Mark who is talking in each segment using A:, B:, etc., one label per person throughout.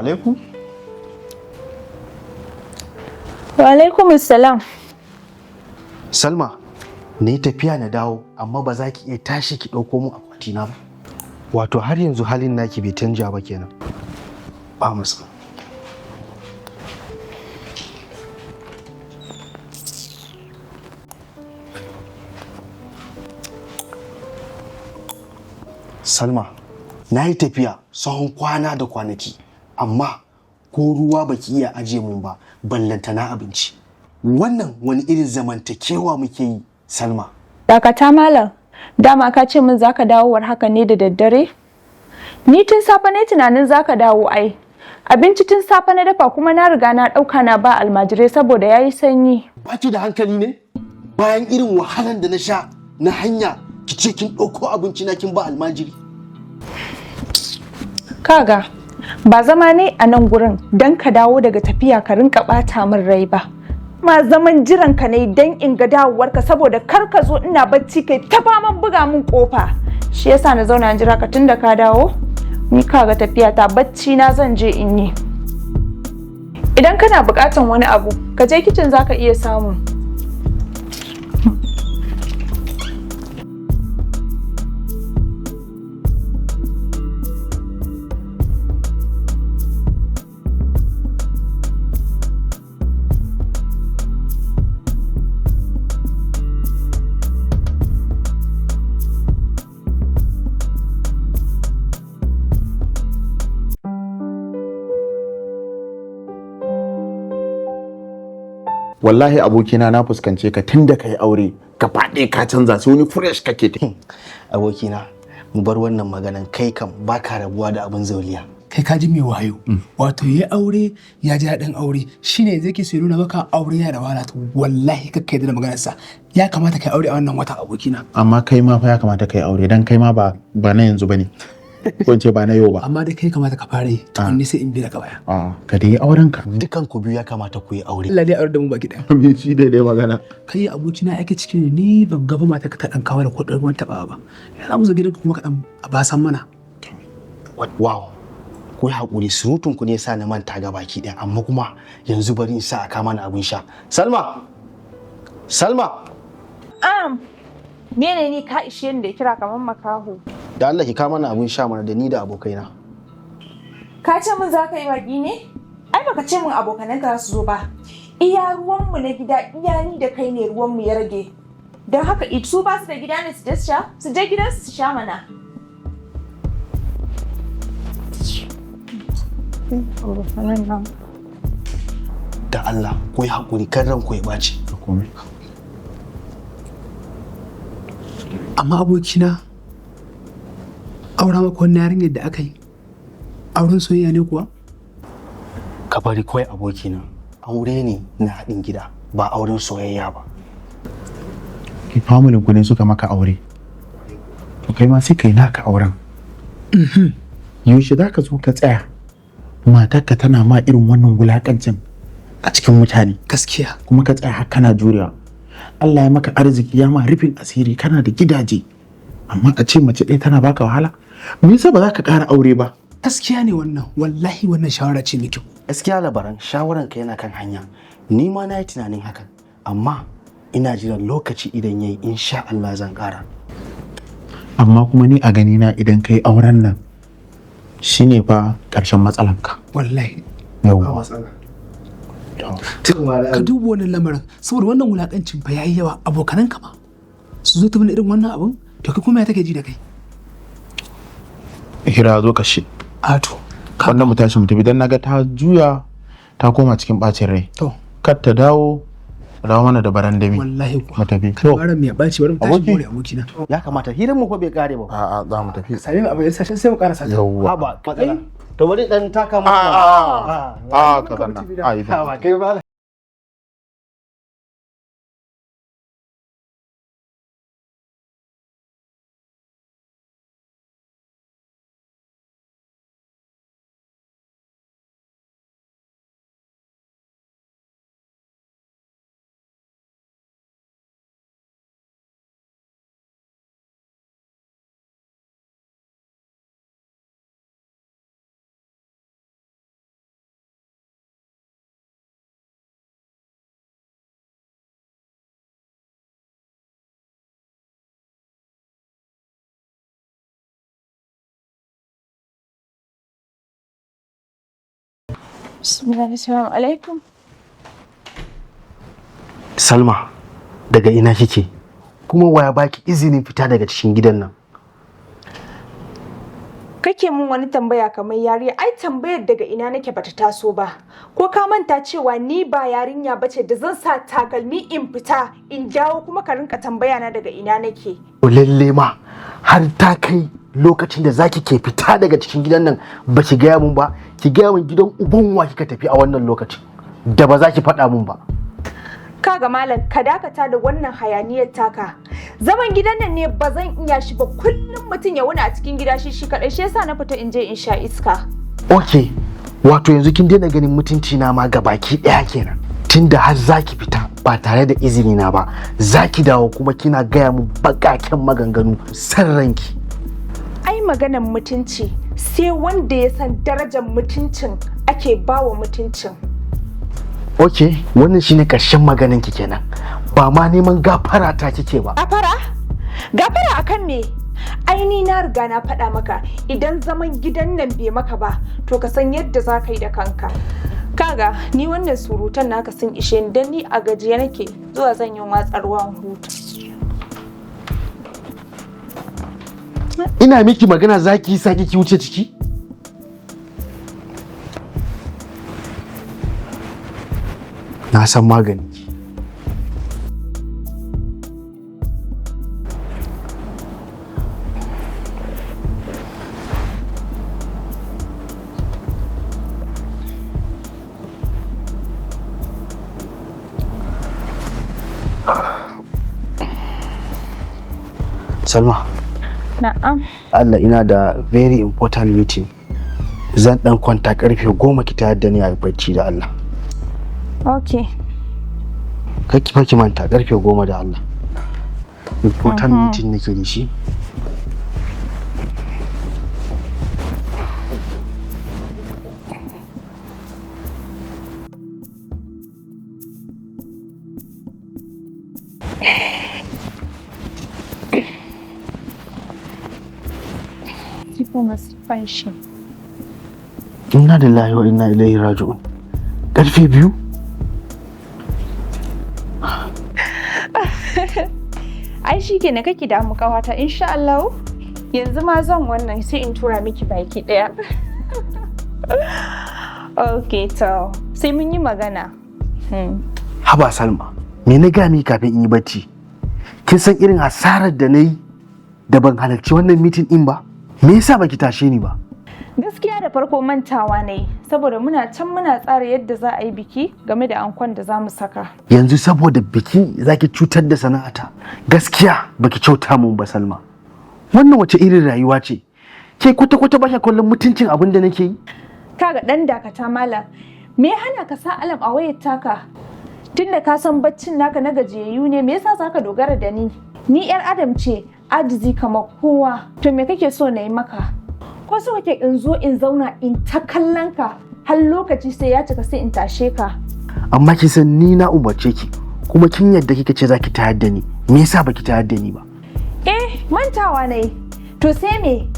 A: alaikum.
B: Wa alaikum assalam.
A: Salma, ne tafiya na dawo amma ba za ki iya tashi ki ɗauko mu akwatina ba. Wato har yanzu halin naki bai canja ba kenan. Ba masa. Salma, na yi tafiya tsawon kwana da kwanaki, amma ko ruwa baki iya ajiye mun ba, ballanta na abinci. Wannan wani irin zamantakewa muke yi, Salma?
B: Dakata malam, dama ka ce min zaka dawo war haka ne da daddare? Ni tun safe ne tunanin zaka dawo ai. Abinci tun safe na dafa kuma na riga na ɗauka na ba almajirai saboda yayi sanyi.
A: Baki da hankali ne? Bayan irin wahalan da na sha na hanya, ki ce kin ɗauko abinci na kin ba almajiri?
B: Kaga, ba zama ne a nan gurin don ka dawo daga tafiya ka rinka ɓata min rai ba. Ma zaman jiran ka ne don in ga dawowarka saboda kar ka zo ina bacci kai ta faman buga min kofa. Shi yasa na zauna jira ka tun da ka dawo? Ni kaga tafiya ta bacci na zan je in yi. Idan kana buƙatan wani abu, ka je kicin zaka iya samu.
C: Wallahi abokina na fuskance ka tun da kai aure gaba ɗaya ka canza sai wani fresh kake ta.
A: Abokina, mu bar wannan maganan, kai kam baka rabuwa da abin zauliya.
D: Kai ka ji mai wayo. Wato ya aure ya ji daɗin aure shine yanzu yake so ya nuna maka aure yana da wahala, to wallahi kakka yadda da maganarsa. Ya kamata kai aure a wannan wata abokina.
C: Amma kai ma fa ya kamata kai aure dan kai ma ba na yanzu bane. Ko ce ba na yau ba.
D: Amma dai kai kamata ka fara yi tukunni sai in bi da ka baya.
C: Ka dai auren ka.
A: Dukan ku biyu ya kamata ku yi aure.
D: Allah dai aure da mu baki ɗaya.
C: Me shi dai magana.
D: Kai abokina yake cikin ni ban gaba mata ka ta dan kawo da kudin ruwan taba ba. Ya za mu zo gidanka kuma ka dan ba san mana.
A: Wow. Ku yi haƙuri, surutun ku ne sa na manta ga baki ɗaya, amma kuma yanzu bari in sa a kama na abin sha. Salma! Salma!
B: Mene ni ka ishe ni da kira kamar makaho?
A: Da Allah ki kama na abin sha mana da ni da abokaina.
B: Ka ce min za ka yi baki ne? Ai baka ce min abokananka za su zo ba. Iya ruwanmu na gida, iya ni da kai ne ruwanmu ya rage. Don haka su ba su da gida ne su je su sha? Su je gidansu su sha mana.
A: Da Allah, ku yi haƙuri, kan ranku ya ɓaci.
D: Amma abokina aura maka wannan yarinyar da aka yi auren soyayya ne kuwa?
A: Ka bari kawai abokina, aure ne na haɗin gida ba auren soyayya ba.
C: Ki familin ku ne suka maka aure. To kai ma sai kai naka auren. Yaushe za ka zo ka tsaya matarka tana ma irin wannan wulakancin a cikin mutane.
D: Gaskiya.
C: Kuma ka tsaya har kana jurewa. Allah ya maka arziki ya ma rufin asiri kana da gidaje. Amma a ce mace ɗaya tana baka wahala? Me yasa ba za ka ƙara aure ba?
D: Gaskiya ne wannan, wallahi wannan shawara ce mai kyau.
A: Gaskiya labaran shawaran ka yana kan hanya. Ni ma na yi tunanin hakan, amma ina jiran lokaci idan yayi insha Allah zan ƙara.
C: Amma kuma ni a gani na idan kai auren nan shine fa ƙarshen matsalanka.
D: Wallahi.
C: Yawwa.
D: Ka duba wannan lamarin saboda wannan wulakancin fa yayi yawa abokanan ka ma su zo ta mana irin wannan abun, to kai kuma ya take ji da kai?
C: Hira zo ka shi.
D: Ato.
C: Wannan mu tashi mu tafi dan naga ta juya ta koma cikin bacin rai.
D: To.
C: Kar ta dawo mana da barandami.
D: Wallahi kuwa.
C: Mu tafi.
D: To. Baran me ya baci bari mu tashi more abokina.
A: Ya kamata hirin mu fa bai kare ba.
C: A'a za mu tafi.
D: Sami abin da sai mu karasa.
C: Yawwa.
A: Haba, matsala. To bari dan taka mu.
C: ka zanna. Ai
A: Haba, kai ba.
B: Assalamu alaikum.
A: Salma, daga ina kike? Kuma waya baki izinin fita daga cikin gidan nan?
B: Kake mun wani tambaya kamar yarinya, ai tambayar daga ina nake bata taso ba. Ko ka manta cewa ni ba yarinya bace da zan sa takalmi in fita in dawo kuma ka rinka tambaya na daga ina nake.
A: Lalle ma har ta kai lokacin da zaki ke fita daga cikin gidan nan ba ki gaya mun ba, ki gaya mun gidan uban wa kika tafi a wannan lokacin da ba za ki faɗa mun ba.
B: Kaga malam ka dakata da wannan hayaniyar taka. Zaman gidan nan ne ba zan iya shi ba, kullum mutum ya wuni a cikin gida shi kadai, shi yasa na fita in je in sha iska.
A: Okay, wato yanzu kin daina ganin mutunci na ma gabaki daya kenan. Tunda har zaki fita ba tare da izini na ba, zaki dawo kuma kina gaya mun bakaken maganganu san ranki.
B: Ai maganar mutunci sai wanda ya san darajar mutuncin ake bawa mutuncin.
A: Ok, wannan shine ƙarshen maganin ki kenan. Ba ma neman gafara ta kike ba.
B: Gafara? Gafara akan me? Ai ni na riga na faɗa maka, idan zaman gidan nan bai maka ba, to ka san yadda za ka yi da kanka. Kaga ni wannan surutan naka sun ishe ni, dan ni a gajiye nake, zuwa zan yi watsarwan hutu.
A: Ina miki magana zaki saki ki wuce ciki? Na san magani. Salma.
B: Na'am.
A: Allah, ina da very important meeting. Zan dan kwanta karfe 10 ki tayar da ni a bacci da Allah.
B: Okay.
A: Kaki fa ki manta karfe 10 da Allah. Important meeting nake da shi. Inna lillahi wa inna ilaihi raji'un. Karfe 2?
B: Ai shi ke na kake damu kawata, insha Allah yanzu ma zan wannan sai in tura miki baki daya. Okay, to sai mun yi magana.
A: Haba Salma, me na gami kafin in yi bacci? Kin san irin hasarar da na yi da ban halarci wannan mitin din ba? Me yasa baki tashe ni ba?
B: Gaskiya da farko mantawa ne, saboda muna can muna tsara yadda za a yi biki game da ankon da za mu saka.
A: Yanzu saboda biki zaki cutar da sana'ata. Gaskiya baki kyauta mun ba Salma. Wannan wace irin rayuwa ce? Ke kwata-kwata ba kallon mutuncin abin da nake yi?
B: Kaga dan dakata malam, me ya hana ka sa alam a wayar taka? Tunda ka san baccin naka na gajiyayyu ne, me yasa zaka dogara da ni? Ni yar adam ce, ajizi kamar kowa. To me kake so na yi maka? Ko so kake in zo in zauna in ta kallon ka har lokaci sai ya cika sai in tashe ka?
A: Amma kin san ni na umarce ki, kuma kin yadda kika ce zaki tayar da ni. Me yasa baki tayar da ni ba?
B: Mantawa ne. To sai me?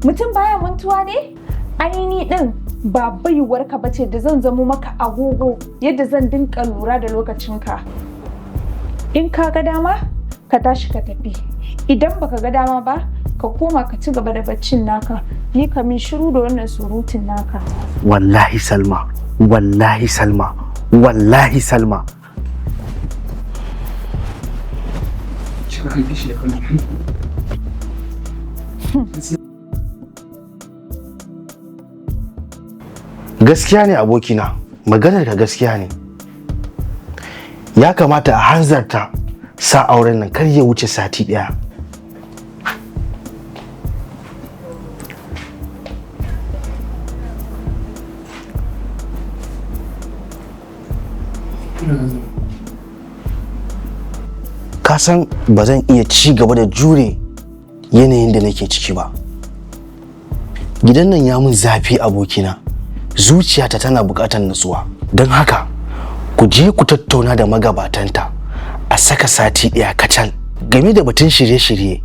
B: Mutum baya mantuwa ne? Aini din ba baiwar ka bace da zan zamo maka agogo yadda zan dinka lura da lokacinka. In ka ga dama ka tashi ka tafi, idan baka ga dama ba ka koma ka ci gaba da baccin naka, ni ka min shiru da wannan surutun naka.
A: Wallahi Salma, wallahi Salma, wallahi Salma. Gaskiya ne abokina, maganar ka gaskiya ne. Ya kamata a hanzarta sa auren nan kar ya wuce sati ɗaya. Ka san ba zan iya ci gaba da jure yanayin da nake ciki ba. Gidan nan ya mun zafi abokina, zuciyata tana buƙatar nutsuwa. Don haka ku je ku tattauna da magabatanta a saka sati ɗaya kacal. Game da batun shirye-shirye,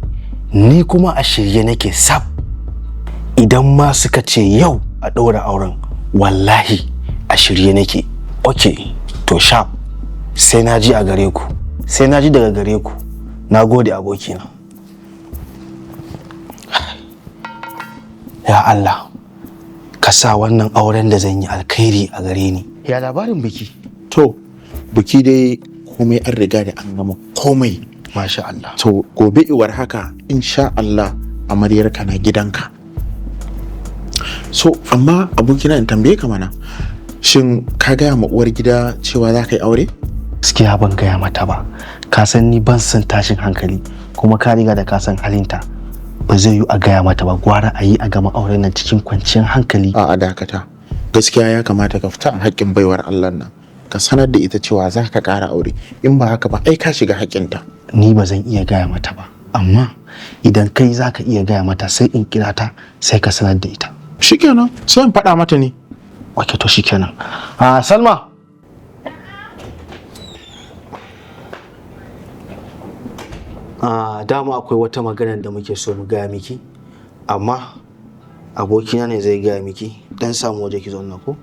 A: ni kuma a shirye nake sab. Idan ma suka ce yau a ɗora auren, wallahi a shirye nake. Ok, to sharp. Sai na ji a gare ku. Sai na ji daga gare ku. Na gode abokina. Ya Allah, ka sa wannan auren da zan yi alkhairi a gare ni. Ya labarin biki?
C: To, biki dai komai an riga da an gama komai.
A: Masha Allah.
C: To, gobe iwar haka, insha Allah, amaryarka na gidanka. So, amma abokina in tambaye ka mana, shin ka gaya ma uwar gida cewa za ka yi aure?
A: Gaskiya ban gaya mata ba. Ka san ni ban san tashin hankali, kuma ka riga da ka san halinta. Ba zai yi a gaya mata ba, gwara a yi a gama auren nan cikin kwanciyar hankali.
C: A'a dakata. Gaskiya ya kamata ka fita a haƙƙin baiwar Allah nan. Ka sanar da ita cewa za ka ƙara aure. In ba haka ba, ai ka shiga haƙƙinta.
A: Ni ba zan iya gaya mata ba. Amma idan kai za ka iya gaya mata sai in kira ta sai ka sanar da ita.
C: Shikenan, sai in faɗa mata ne.
A: Ok, to shikenan. Salma. Dama akwai wata magana da muke so mu gaya miki, amma abokina ne zai gaya miki. Dan samu waje ki zauna ko?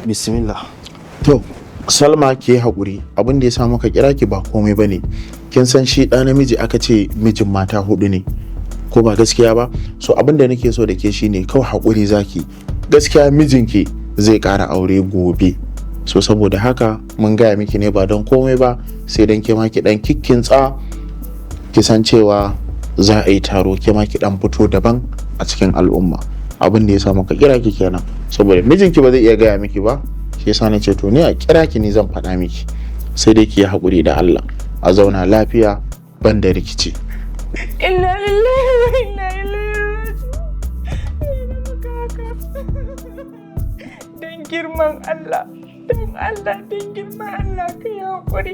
A: Bismillah.
C: To, Salma ke haƙuri, abin da ya sa muka kira ki ba komai ba ne. Kin san shi ɗa namiji aka ce mijin mata hudu ne, ko ba gaskiya ba? So abin da nake so da ke shi ne kawai haƙuri zaki. Gaskiya mijinki zai ƙara aure gobe. So saboda haka mun gaya miki ne ba don komai ba, sai don ke ma ki ɗan kikkintsa, ki san cewa za a yi taro, ke ma ki ɗan fito daban a cikin al'umma. Abin da ya sa muka kira ki kenan, saboda mijinki ba zai iya gaya miki ba. Shi yasa na ce to ni a kira ki ni zan faɗa miki, sai dai ki yi haƙuri da Allah, a zauna lafiya ban da rikici.
B: Inna lillahi wa inna ilaihi raji'un. Dan girman Allah, dan girman Allah ka yi haƙuri.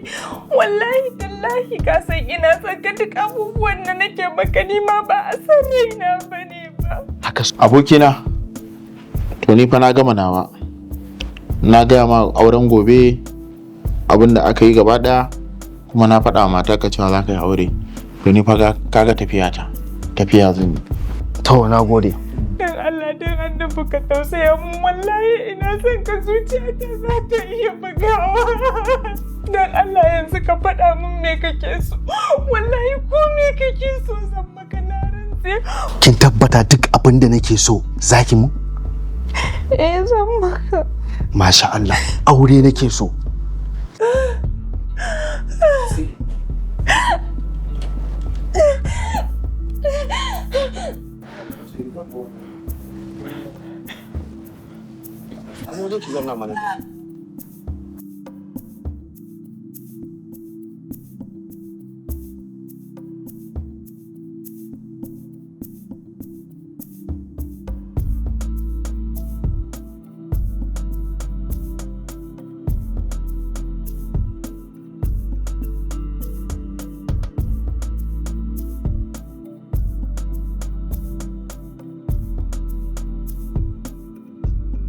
B: Wallahi tallahi ka san ina son ka, duk abubuwan da nake maka ni ma ba a san raina bane ba.
A: Haka
C: Abokina, to ni fa na gama nawa. Na gaya ma auren gobe abin da aka yi gaba ɗaya, kuma na faɗa mata ka cewa za ka yi aure. To ni fa kaga tafiya zan yi.
A: to na gode.
B: Dan Allah dan annabi ka tausaya mun, wallahi ina son ka, zuciyata za ta iya bugawa. Dan Allah yanzu ka faɗa mun me kake so. Wallahi ko me kake so zan maka, na rantse.
A: Kin tabbata duk abin da nake so zaki mu?
B: Zan maka.
A: Masha Allah, aure nake so. An zo ki zauna mana.